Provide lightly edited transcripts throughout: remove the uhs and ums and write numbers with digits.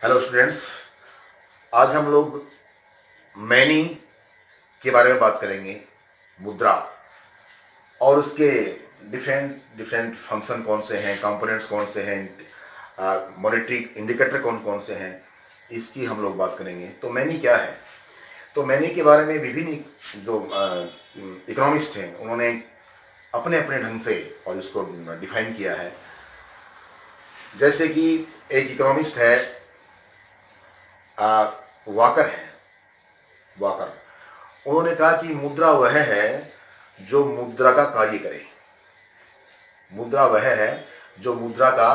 Hello students, आज हम लोग मैनी के बारे में बात करेंगे। मुद्रा और उसके डिफरेंट डिफरेंट फंक्शन कौन से हैं, कंपोनेंट्स कौन से हैं, मॉनेटरी इंडिकेटर कौन कौन से हैं, इसकी हम लोग बात करेंगे। तो मैनी क्या है? तो मैनी के बारे में विभिन्न जो इकोनॉमिस्ट हैं उन्होंने अपने अपने ढंग से और इसको डिफाइन किया है। जैसे कि एक इकोनॉमिस्ट है, वाकर है। वाकर उन्होंने कहा कि मुद्रा वह है जो मुद्रा का कार्य करे। मुद्रा वह है जो मुद्रा का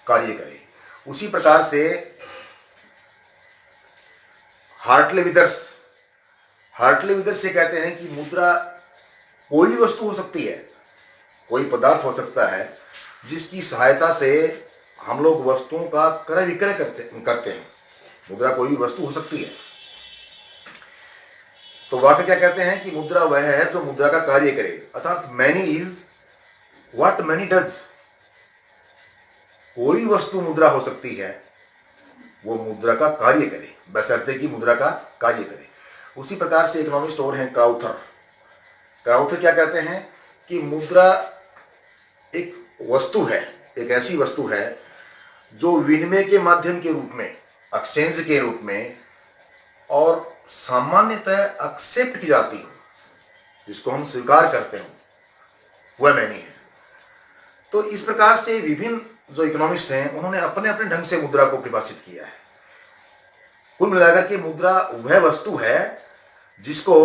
कार्य करे। उसी प्रकार से हार्टले विदर्स ये कहते हैं कि मुद्रा कोई भी वस्तु हो सकती है, कोई पदार्थ हो सकता है जिसकी सहायता से हम लोग वस्तुओं का क्रय विक्रय करते हैं। मुद्रा कोई भी वस्तु हो सकती है। तो वाक्य क्या कहते हैं कि मुद्रा वह है जो मुद्रा का कार्य करे, अर्थात many is what money does. कोई वस्तु मुद्रा हो सकती है, वो मुद्रा का कार्य करे, बशर्ते कि मुद्रा का कार्य करे। उसी प्रकार से इकोनॉमिस्ट और हैं क्राउथर क्या कहते हैं कि मुद्रा एक वस्तु है, एक ऐसी वस्तु है जो विनिमय के माध्यम के रूप में, एक्सचेंज के रूप में और सामान्यतः एक्सेप्ट की जाती हो, जिसको हम स्वीकार करते हो, वह मैनी है। तो इस प्रकार से विभिन्न जो इकोनॉमिस्ट हैं उन्होंने अपने अपने ढंग से मुद्रा को परिभाषित किया है। कुल मिलाकर के मुद्रा वह वस्तु है जिसको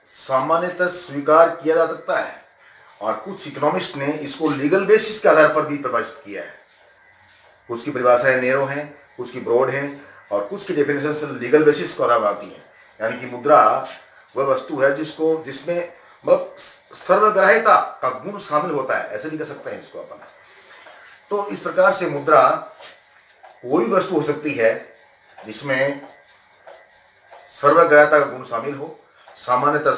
सामान्यतः स्वीकार किया जा सकता है, और कुछ इकोनॉमिस्ट ने इसको लीगल बेसिस के आधार पर भी परिभाषित किया है। कुछ की परिभाषाएं नैरो हैं, कुछ की ब्रॉड हैं, और कुछ की डेफिनेशन लीगल बेसिस को आधार आती है। यानी कि मुद्रा वह वस्तु है जिसमें मतलब सर्वग्राह्यता का गुण शामिल होता है, ऐसे भी कह सकते हैं इसको अपन। तो इस प्रकार से मुद्रा कोई वस्तु हो सकती है जिसमें सर्वग्राह्यता का गुण शामिल हो, सामान्यतः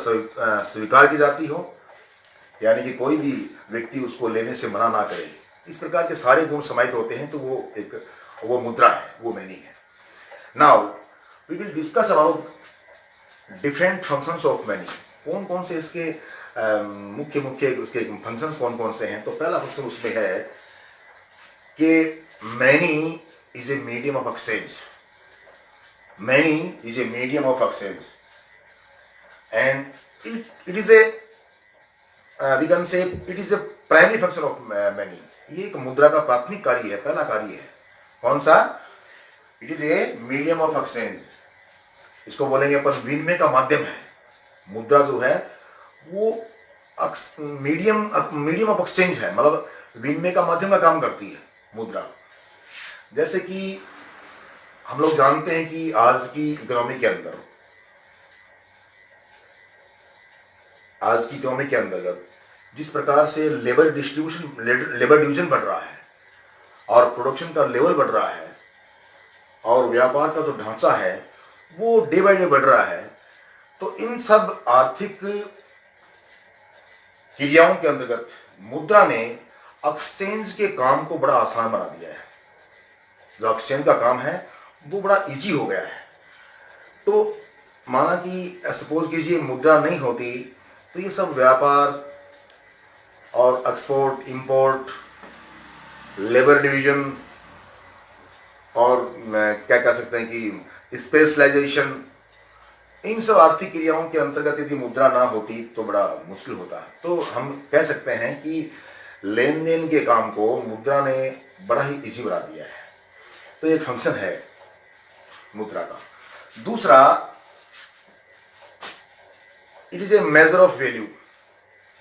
स्वीकार की जाती हो, यानी कि कोई भी व्यक्ति उसको लेने से मना ना करे। इस प्रकार के सारे गुण समाहित होते हैं, तो वो मुद्रा है, वो मैनी है। Now we will discuss about different functions of money. कौन कौन से इसके मुख्य उसके फंक्शंस कौन कौन से हैं। तो पहला फंक्शन उसमें है कि many is a medium of exchange. Many is a medium of exchange and it is a we can say it is a primary function of money। ये एक मुद्रा का प्राथमिक कार्य है, पहला कार्य है। कौन सा? It is a medium of exchange. इसको बोलेंगे अपन विनिमय का माध्यम है। मुद्रा जो है वो मीडियम ऑफ एक्सचेंज है, मतलब विनिमय का माध्यम का काम करती है मुद्रा। जैसे कि हम लोग जानते हैं कि आज की इकोनॉमी के अंतर्गत जिस प्रकार से लेबर डिवीजन बढ़ रहा है और प्रोडक्शन का लेवल बढ़ रहा है और व्यापार का जो ढांचा है वो डे बाय डे बढ़ रहा है, तो इन सब आर्थिक क्रियाओं के अंतर्गत मुद्रा ने एक्सचेंज के काम को बड़ा आसान बना दिया है। जो एक्सचेंज का काम है वो बड़ा इजी हो गया है। तो माना कि सपोज कीजिए मुद्रा नहीं होती तो ये सब व्यापार और एक्सपोर्ट इंपोर्ट, लेबर डिवीजन और क्या कह सकते हैं कि स्पेशलाइजेशन, इन सब आर्थिक क्रियाओं के अंतर्गत यदि मुद्रा ना होती तो बड़ा मुश्किल होता है। तो हम कह सकते हैं कि लेन देन के काम को मुद्रा ने बड़ा ही इजी बना दिया है। तो एक फंक्शन है मुद्रा का। दूसरा, it is a measure of value.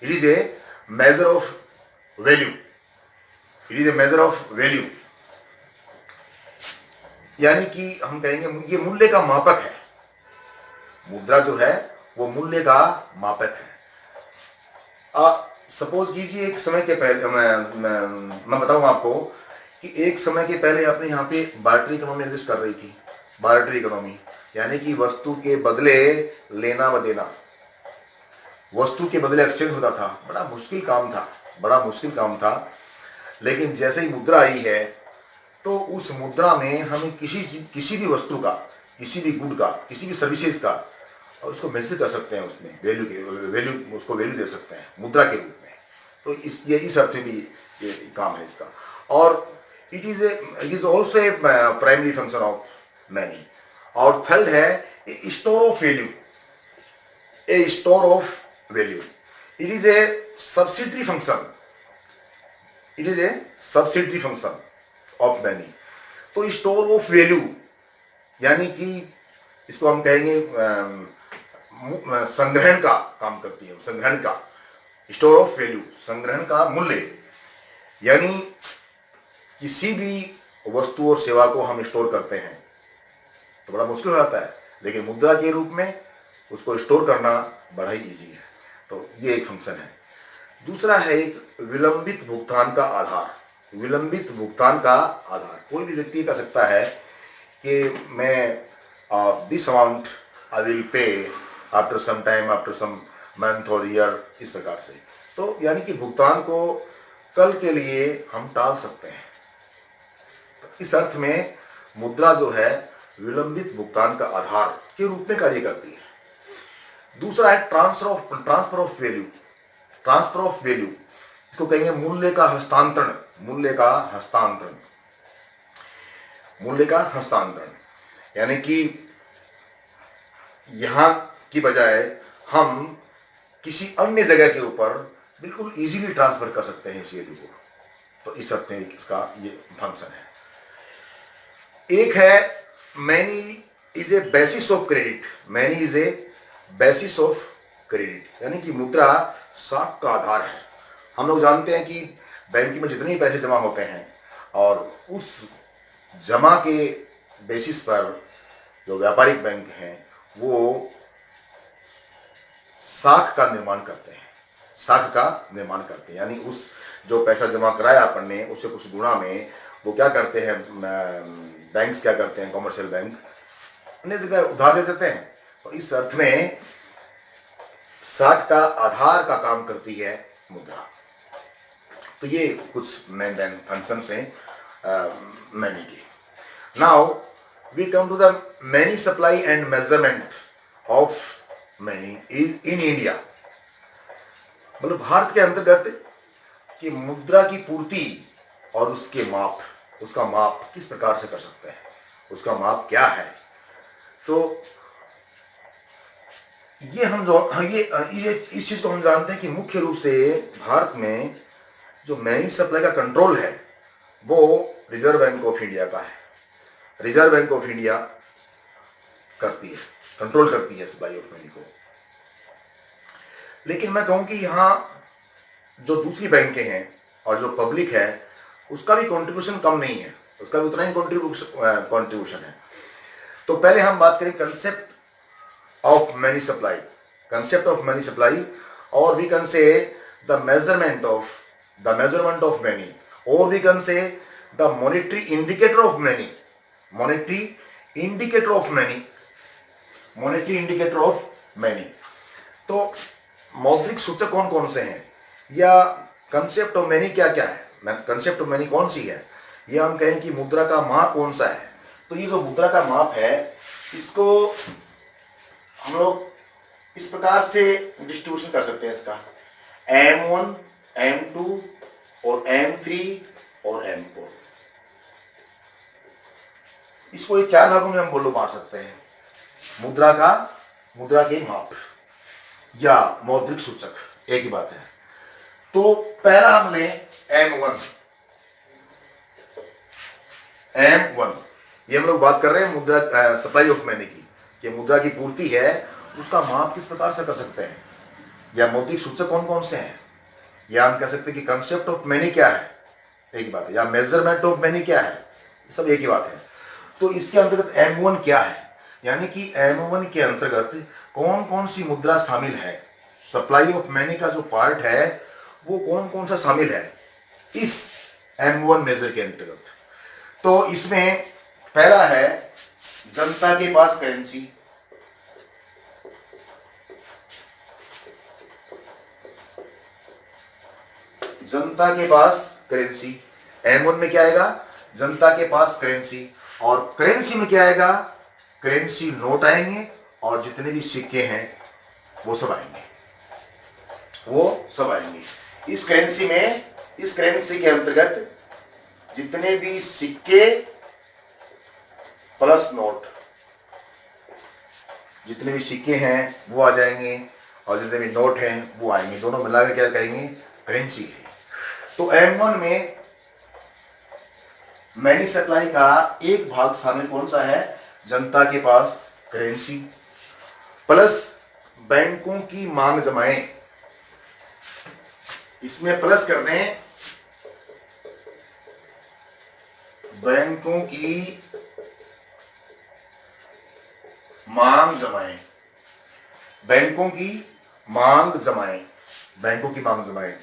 It is a measure of value. यानी कि हम कहेंगे ये मूल्य का मापक है। मुद्रा जो है वो मूल्य का मापक है। सपोज कीजिए एक समय के पहले मैं बताऊं आपको कि एक समय के पहले अपने यहाँ पे बार्टरी इकोनॉमी एग्जिस्ट कर रही थी। बार्टरी इकोनॉमी यानी कि वस्तु के बदले लेना व देना, वस्तु के बदले एक्सचेंज होता था। बड़ा मुश्किल काम था। लेकिन जैसे ही मुद्रा आई है तो उस मुद्रा में हमें किसी भी वस्तु का, किसी भी गुड का, किसी भी सर्विसेज का, और उसको मेजर कर सकते हैं, उसमें वैल्यू उसको वैल्यू दे सकते हैं मुद्रा के रूप में। तो इस अर्थ में भी ये काम है इसका। और it is also a primary function of money. और थर्ड है store of value, A store of value. It is a subsidiary function, it is a subsidiary function of money. तो स्टोर ऑफ वैल्यू यानी कि इसको हम कहेंगे संग्रहण का काम करती है, संग्रहण का, स्टोर ऑफ वैल्यू, संग्रहण का मूल्य। यानी किसी भी वस्तु और सेवा को हम स्टोर करते हैं तो बड़ा मुश्किल हो जाता है, लेकिन मुद्रा के रूप में उसको स्टोर करना बड़ा ही इजी है। तो ये एक फंक्शन है। दूसरा है एक विलंबित भुगतान का आधार। विलंबित भुगतान का आधार कोई भी व्यक्ति कह सकता है कि मैं this amount I will pay after some time, after some month और ईयर, इस प्रकार से। तो यानी कि भुगतान को कल के लिए हम टाल सकते हैं। इस अर्थ में मुद्रा जो है विलंबित भुगतान का आधार के रूप में कार्य करती है। दूसरा है transfer of value. Transfer of value इसको कहेंगे मूल्य का हस्तांतरण। मूल्य का हस्तांतरण, मूल्य का हस्तांतरण यानी कि यहां की बजाय हम किसी अन्य जगह के ऊपर बिल्कुल इजीली ट्रांसफर कर सकते हैं इस वैल्यू को। तो इस अर्थ में इसका ये फंक्शन है। एक है money is a basis of credit. Money is a basis of credit यानी कि मुद्रा साख का आधार है। हम लोग जानते हैं कि बैंक में जितने पैसे जमा होते हैं और उस जमा के बेसिस पर जो व्यापारिक बैंक हैं वो साख का निर्माण करते हैं, साख का निर्माण करते हैं। यानी उस जो पैसा जमा कराया अपन ने उससे कुछ गुणा में वो क्या करते हैं, बैंक्स क्या करते हैं, कॉमर्शियल बैंक अन्य जगह उधार दे देते हैं। तो इस अर्थ में साख का आधार का काम करती है मुद्रा। तो ये कुछ मेन फंक्शंस हैं मनी के। Now we come to the money supply and measurement of money in India. मतलब भारत के अंतर्गत कि मुद्रा की पूर्ति और उसके माप, उसका माप किस प्रकार से कर सकते हैं, उसका माप क्या है। तो ये हम जो ये इस चीज को हम जानते हैं कि मुख्य रूप से भारत में जो मनी सप्लाई का कंट्रोल है वो रिजर्व बैंक ऑफ इंडिया का है। रिजर्व बैंक ऑफ इंडिया करती है, कंट्रोल करती है सप्लाई ऑफ मनी को। लेकिन मैं कहूं कि यहां जो दूसरी बैंकें हैं और जो पब्लिक है उसका भी कंट्रीब्यूशन कम नहीं है, उसका भी उतना ही कंट्रीब्यूशन है। तो पहले हम बात करें concept of money supply, concept of money supply, और we can say the measurement of money, और we can say the monetary indicator of money, monetary indicator of money, monetary indicator of money. तो मौद्रिक सूचक कौन कौन से हैं या कंसेप्ट ऑफ मनी क्या क्या है, कंसेप्ट ऑफ मनी कौन सी है, या हम कहें कि मुद्रा का माप कौन सा है। तो ये जो मुद्रा का माप है इसको हम लोग इस प्रकार से डिस्ट्रीब्यूशन कर सकते हैं इसका M1, M2 और M3 और M4। इसको ये चार भागों में हम बांट सकते हैं। मुद्रा के माप या मौद्रिक सूचक एक ही बात है। तो पहला हम लें M1। ये हम लोग बात कर रहे हैं मुद्रा सप्लाई ऑफ मनी की, कि मुद्रा की पूर्ति है उसका माप किस प्रकार से कर सकते हैं, या मौद्रिक सूचक कौन कौन से हैं, या हम कह सकते हैं कि कंसेप्ट ऑफ मनी क्या है, एक ही बात है, या मेजरमेंट ऑफ मनी क्या है, सब एक ही बात है। तो इसके अंतर्गत M1 क्या है, यानी कि M1 के अंतर्गत कौन कौन सी मुद्रा शामिल है, सप्लाई ऑफ मनी का जो पार्ट है वो कौन कौन सा शामिल है इस M1 मेजर के अंतर्गत। तो इसमें पहला है जनता के पास करेंसी, जनता के पास करेंसी। M1 में क्या आएगा, जनता के पास करेंसी, और करेंसी में क्या आएगा, करेंसी नोट आएंगे और जितने भी सिक्के हैं वो सब आएंगे, वो सब आएंगे। इस करेंसी में, इस करेंसी के अंतर्गत जितने भी सिक्के प्लस नोट, जितने भी सिक्के हैं वो आ जाएंगे और जितने भी नोट हैं वो आएंगे, दोनों मिलाकर क्या कहेंगे, करेंसी है। तो M1 में मनी सप्लाई का एक भाग शामिल कौन सा है, जनता के पास करेंसी प्लस बैंकों की मांग जमाएं, इसमें प्लस कर दें बैंकों की मांग जमाएं, बैंकों की मांग जमाएं, बैंकों की मांग जमाएं।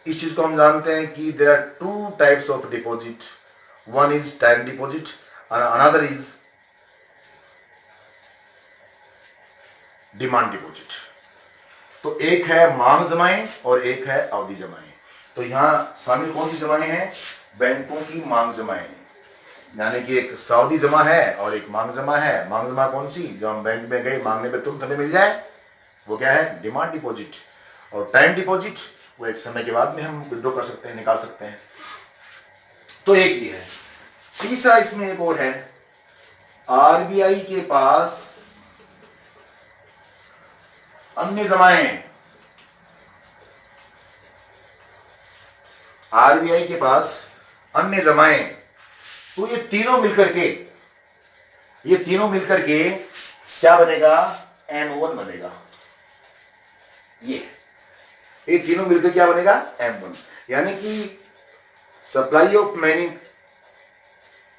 इस चीज को हम जानते हैं कि there are two types of deposit, one is time deposit, another is demand deposit. तो एक है मांग जमाएं और एक है अवधि जमाएं। तो यहां शामिल कौन सी जमाएं हैं, बैंकों की मांग जमाएं, यानी कि एक सावधि जमा है और एक मांग जमा है। मांग जमा कौन सी, जो हम बैंक में गए मांगने पे तुरंत हमें मिल जाए, वो क्या है, डिमांड डिपॉजिट। और टाइम डिपॉजिट वो एक समय के बाद में हम विड्रॉ कर सकते हैं, निकाल सकते हैं। तो एक ये है। तीसरा इसमें एक और है, आरबीआई के पास अन्य जमाएं, आरबीआई के पास अन्य जमाएं। तो ये तीनों मिलकर के क्या बनेगा, M1 बनेगा। ये तीनों मिलकर क्या बनेगा, M1, यानी कि सप्लाई ऑफ मनी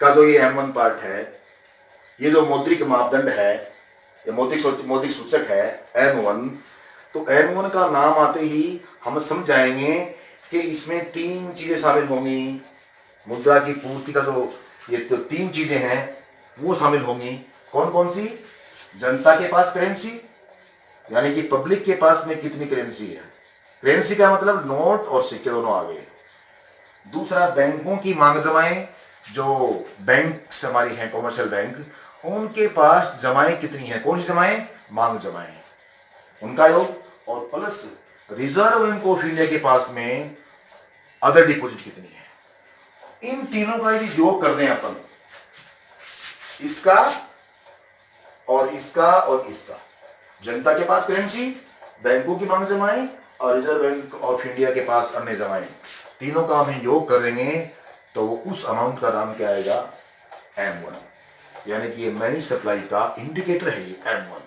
का जो ये M1 पार्ट है, ये जो मौद्रिक मापदंड है, ये मौद्रिक सूचक है M1। तो M1 का नाम आते ही हम समझ जाएंगे कि इसमें तीन चीजें शामिल होंगी। मुद्रा की पूर्ति का जो ये तो तीन चीजें हैं वो शामिल होंगी। कौन कौन सी, जनता के पास करेंसी, यानी कि पब्लिक के पास में कितनी करेंसी है, करेंसी का मतलब नोट और सिक्के दोनों आ गए। दूसरा बैंकों की मांग जमाएं, जो बैंक हमारी हैं कॉमर्शियल बैंक, उनके पास जमाएं कितनी है, कौन सी जमाएं, मांग जमाएं, उनका योग। और plus Reserve Bank of India के पास में अदर डिपॉजिट कितनी है। इन तीनों का यदि योग कर दें अपन, इसका और इसका और इसका, जनता के पास करेंसी, बैंकों की मांग जमाएं और रिजर्व बैंक ऑफ इंडिया के पास अन्य जमाएं, तीनों का हम योग कर देंगे तो वो उस अमाउंट का नाम क्या आएगा, M1, यानी कि ये मनी सप्लाई का इंडिकेटर है ये M1।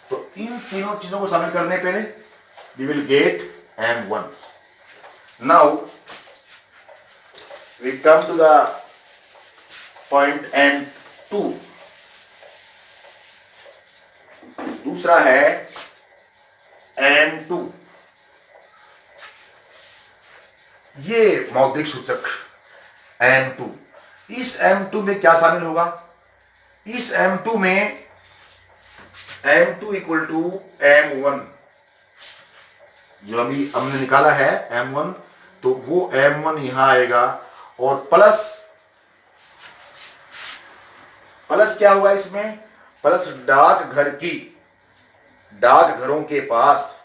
तो इन तीनों चीजों को शामिल करने पे we will get M1। Now we come to the point M2। दूसरा है M2, ये मौद्रिक सूचक M2। इस M2 में क्या शामिल होगा, इस M2 में M2 इक्वल टू M1, जो अभी हमने निकाला है M1, तो वो M1 यहां आएगा। और प्लस क्या हुआ इसमें, प्लस डाकघरों के पास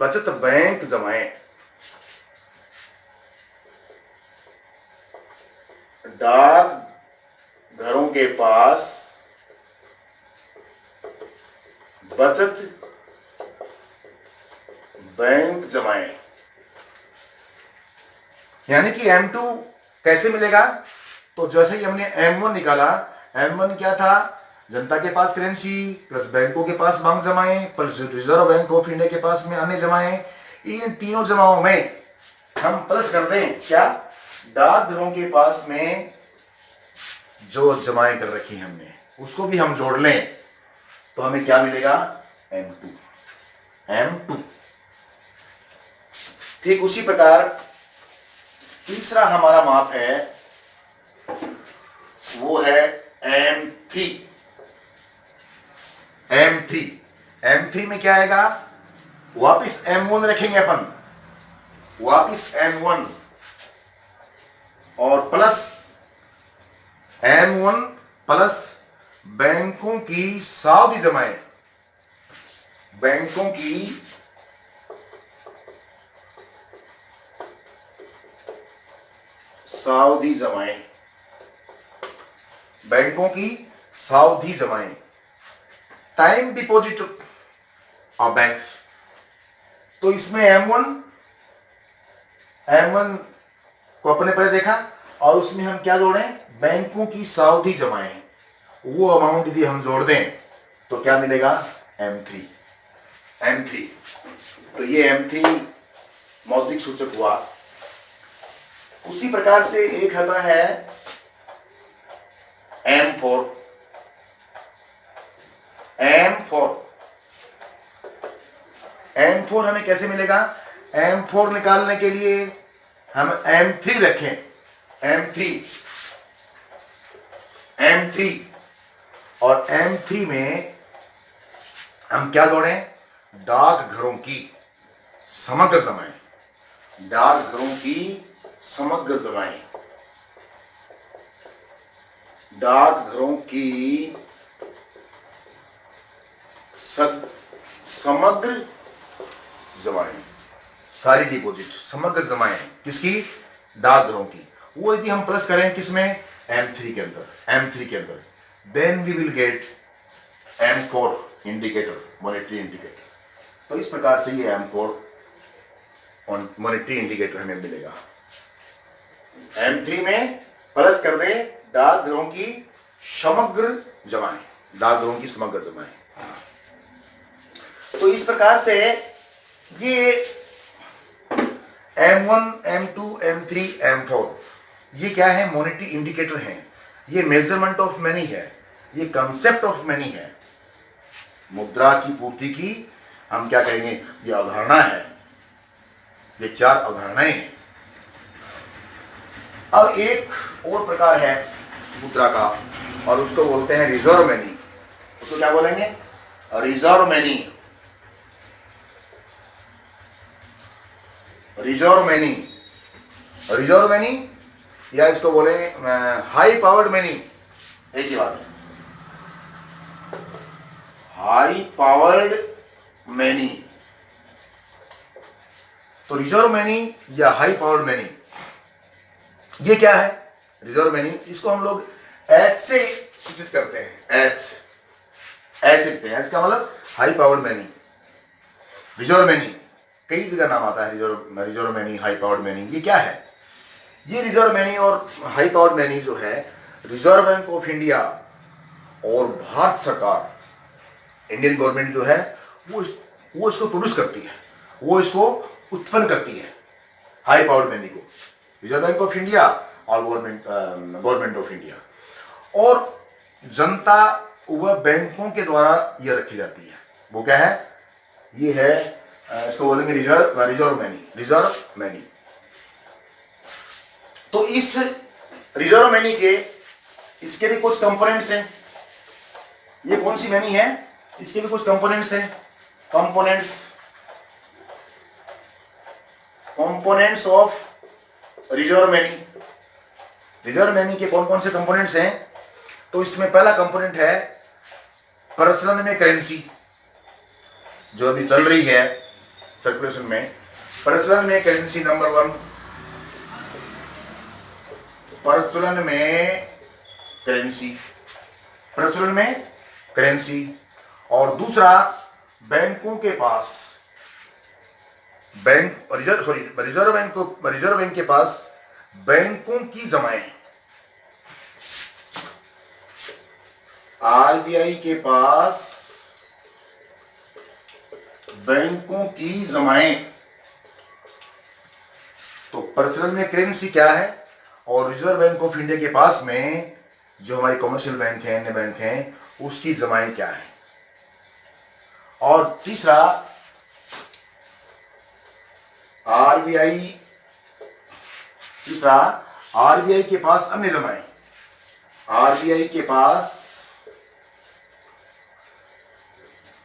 बचत बैंक जमाएं, डाकघरों के पास बचत बैंक जमाएं, यानी कि M2 कैसे मिलेगा। तो जैसे ही हमने M1 निकाला, M1 क्या था, जनता के पास करेंसी प्लस बैंकों के पास मांग जमाएं plus Reserve Bank of India के पास में अन्य जमाएं। इन तीनों जमाओं में हम प्लस कर दें क्या, डाकघरों के पास में जो जमाएं कर रखी हैं हमने, उसको भी हम जोड़ लें तो हमें क्या मिलेगा, M2। ठीक उसी प्रकार तीसरा हमारा माप है, वो है M3। M3 में क्या आएगा, वापिस M1 रखेंगे अपन, वापिस M1, और प्लस M1 प्लस बैंकों की सावधि जमाएं, बैंकों की सावधि जमाएं, बैंकों की सावधि जमाएं, टाइम डिपॉजिट ऑफ बैंक्स। तो इसमें M1 को अपने पहले देखा और उसमें हम क्या जोड़ें, बैंकों की सावधि जमाएं, वो अमाउंट यदि हम जोड़ दें तो क्या मिलेगा, M3। तो ये M3 मौद्रिक सूचक हुआ। उसी प्रकार से एक आता है M4। M4 हमें कैसे मिलेगा, M4 निकालने के लिए हम M3 रखें, M3 और M3 में हम क्या जोड़ें, डाकघरों की समग्र जमाएं, डाकघरों की समग्र जमाएं, डाकघरों की समग्र जमाएं, सारी डिपॉजिट समग्र जमाएं किसकी, डाकघरों की। वो यदि हम प्लस करें किसमें, M3 के अंदर, then we will get M4 indicator, monetary indicator. तो इस प्रकार से ये M4 मॉनेटरी इंडिकेटर हमें मिलेगा। M3 में प्लस कर दें डाकघरों की समग्र जमाएं, डाकघरों की समग्र जमाएं। तो इस प्रकार से ये M1, M2, M3, M4 ये क्या है, मॉनेटरी इंडिकेटर हैं। ये मेजरमेंट ऑफ मनी है, ये कंसेप्ट ऑफ मनी है, मुद्रा की पूर्ति की हम क्या कहेंगे, ये अवधारणा है, ये 4 अवधारणाएं हैं। अब एक और प्रकार है मुद्रा का और उसको बोलते हैं रिजर्व मनी। उसको क्या बोलेंगे, रिजर्व मनी। रिजर्व मनी या इसको बोले हाई पावर्ड मनी, एक ही बात है, हाई पावर्ड मनी। तो रिजर्व मनी या हाई पावर्ड मनी ये क्या है, रिजर्व मनी, इसको हम लोग एच से सूचित करते हैं, एच लिखते हैं, एच का मतलब high powered money. Reserve money कई जगह नाम आता है, reserve money, high powered money. ये क्या है, ये रिजर्व मनी और हाई पावर्ड मनी जो है, रिजर्व बैंक ऑफ इंडिया और भारत सरकार, इंडियन गवर्नमेंट जो है वो इसको प्रोड्यूस करती है, वो इसको उत्पन्न करती है, हाई पावर्ड मनी को, रिजर्व बैंक ऑफ इंडिया और गवर्नमेंट ऑफ इंडिया, और जनता व बैंकों के द्वारा यह रखी जाती है। वो क्या है, ये है इसको बोलेंगे रिजर्व मनी। तो इस रिजर्व मनी के इसके भी कुछ कंपोनेंट्स हैं। ये कौन सी मनी है, इसके भी कुछ कंपोनेंट्स हैं, components of reserve money. Reserve money के कौन कौन से कंपोनेंट्स हैं, तो इसमें पहला कंपोनेंट है प्रचलन में करेंसी, जो अभी चल रही है सर्कुलेशन में। प्रचलन में करेंसी नंबर 1, प्रचलन में करेंसी। और दूसरा, बैंकों के पास रिजर्व बैंक के पास बैंकों की जमाएं, आरबीआई के पास बैंकों की जमाएं। तो प्रचलन में करेंसी क्या है, और रिजर्व बैंक ऑफ इंडिया के पास में जो हमारे कमर्शियल बैंक हैं, अन्य बैंक हैं, उसकी जमाएं क्या है। और तीसरा, आरबीआई के पास अन्य जमाएं, आरबीआई के पास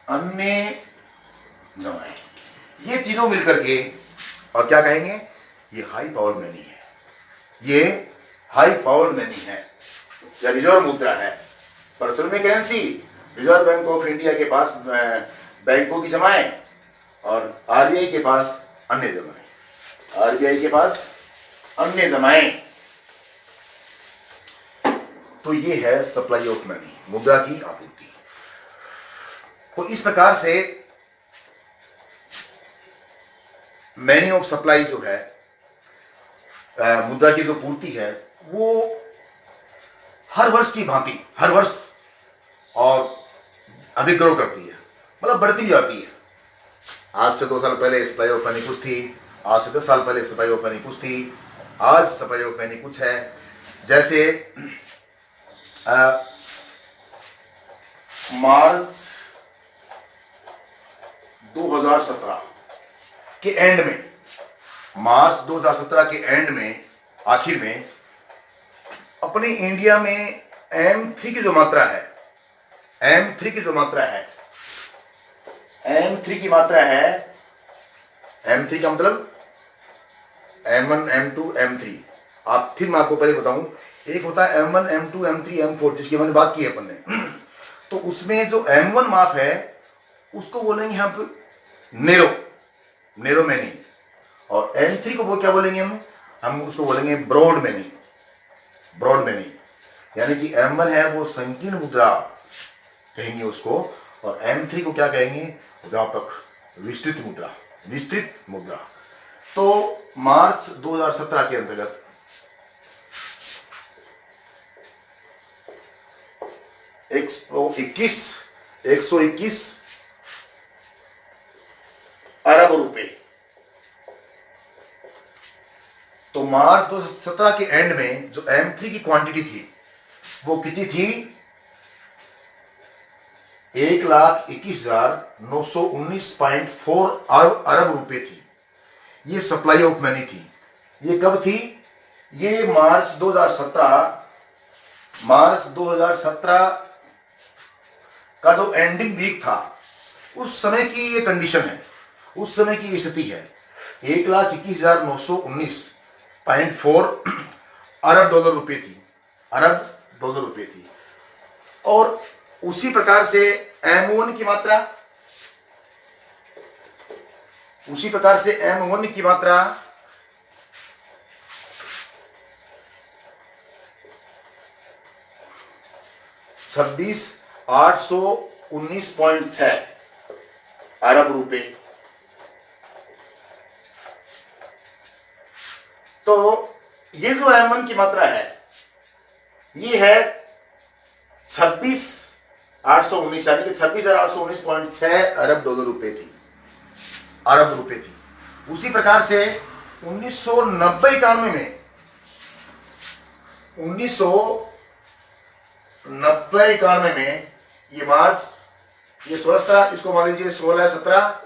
अन्य जमाएं। ये तीनों मिलकर के और क्या कहेंगे, ये हाई पावर मनी है, ये हाई पावर मनी है या रिजर्व मुद्रा है। पर्सनल में currency reserve Bank of India के पास बैंकों की जमाएं और आरबीआई के पास अन्य जमाएं, आरबीआई के पास अन्य जमाएं। तो ये है सप्लाई ऑफ मनी, मुद्रा की आपूर्ति। तो इस प्रकार से मनी ऑफ सप्लाई जो है, मुद्रा की जो पूर्ति है, वो हर वर्ष की भांति हर वर्ष और अधिक ग्रो करती है, मतलब बढ़ती जाती है। आज से 2 साल पहले सप्लाई ऑफ मनी कुछ थी, आज से 10 साल पहले सप्लाई ऑफ मनी कुछ थी, आज सप्लाई ऑफ मनी कुछ है। जैसे मार्च 2017 के एंड में, मार्च 2017 के एंड में, आखिर में अपने इंडिया में M3 की जो मात्रा है, M3 की जो मात्रा है, M3 की मात्रा है, M3 का मतलब M1, M2, M3। आप फिर मैं आपको पहले बताऊं, एक होता है M1, M2, M3, M4 जिसकी मैंने बात की है अपन ने। तो उसमें जो M1 माप है उसको बोलेंगे हम नेरो मैनी, और M3 को वो क्या बोलेंगे हम उसको बोलेंगे ब्रॉड मैनी। यानी कि M1 है वो संकीर्ण मुद्रा कहेंगे उसको, और M3 को क्या कहेंगे, व्यापक विस्तृत मुद्रा। तो मार्च 2017 के अंतर्गत 121 अरब रुपए। तो मार्च 2017 के एंड में जो M3 की क्वांटिटी थी वो कितनी थी, 1,21,919.4 अरब रुपए थी। ये सप्लाई ऑफ मनी थी। ये कब थी, ये मार्च 2017 का जो एंडिंग वीक था उस समय की ये कंडीशन है, उस समय की स्थिति है। 1,21,919.4 अरब डॉलर रुपए थी। और उसी प्रकार से M1 की मात्रा, 26,819.6 अरब रुपए। तो ये जो M1 की मात्रा है ये है 26,819, यानी कि 26,819.6 अरब डॉलर रुपए थी। उसी प्रकार से 1990-91 में 1990-91 में ये मार्च, ये 16 इसको मान लीजिए 16-17,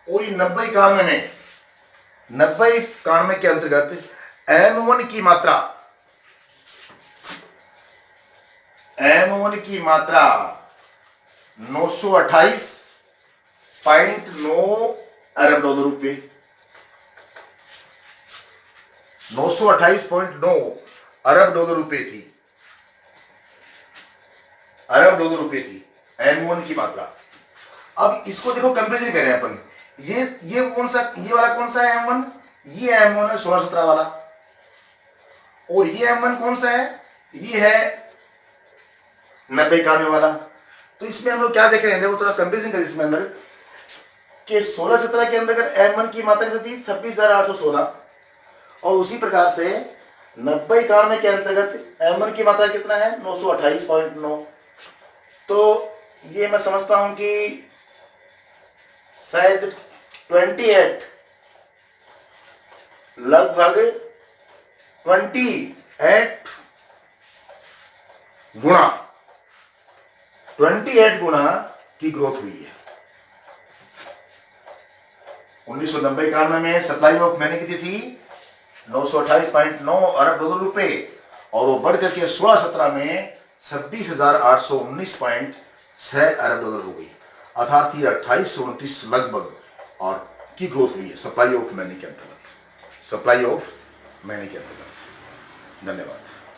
और ये 90-91 के अंतर्गत M1 की मात्रा 928.9 अरब डॉलर रुपए, 928.9 अरब डॉलर रुपए थी। M1 की मात्रा। अब इसको देखो, कंपेरिजन करें अपन, ये वाला कौन सा है M1, ये M1 है 16-17 वाला, और ये M1 कौन सा है, ये है 90-91 वाला। तो इसमें हम लोग क्या देख रहे हैं, देखो थोड़ा कंपेरिजन करें इसमें अंदर कि 16-17 के अंदर M1 की मात्रा कितनी थी, 26,816, और उसी प्रकार से 90-91 के अंतर्गत M1 की मात्रा कितना है, 928.9। तो ये मैं समझता हूं कि शायद 28, लगभग 28 गुना की ग्रोथ हुई है। 1990-91 में सप्लाई ऑफ मनी कितनी थी, 928.9 अरब डॉलर रुपए, और वो बढ़ करके 16-17 में 26,819.6 अरब डॉलर हो गई, अर्थात 28 से 29 लगभग और की ग्रोथ हुई है सप्लाई ऑफ मनी के अंतर्गत। धन्यवाद।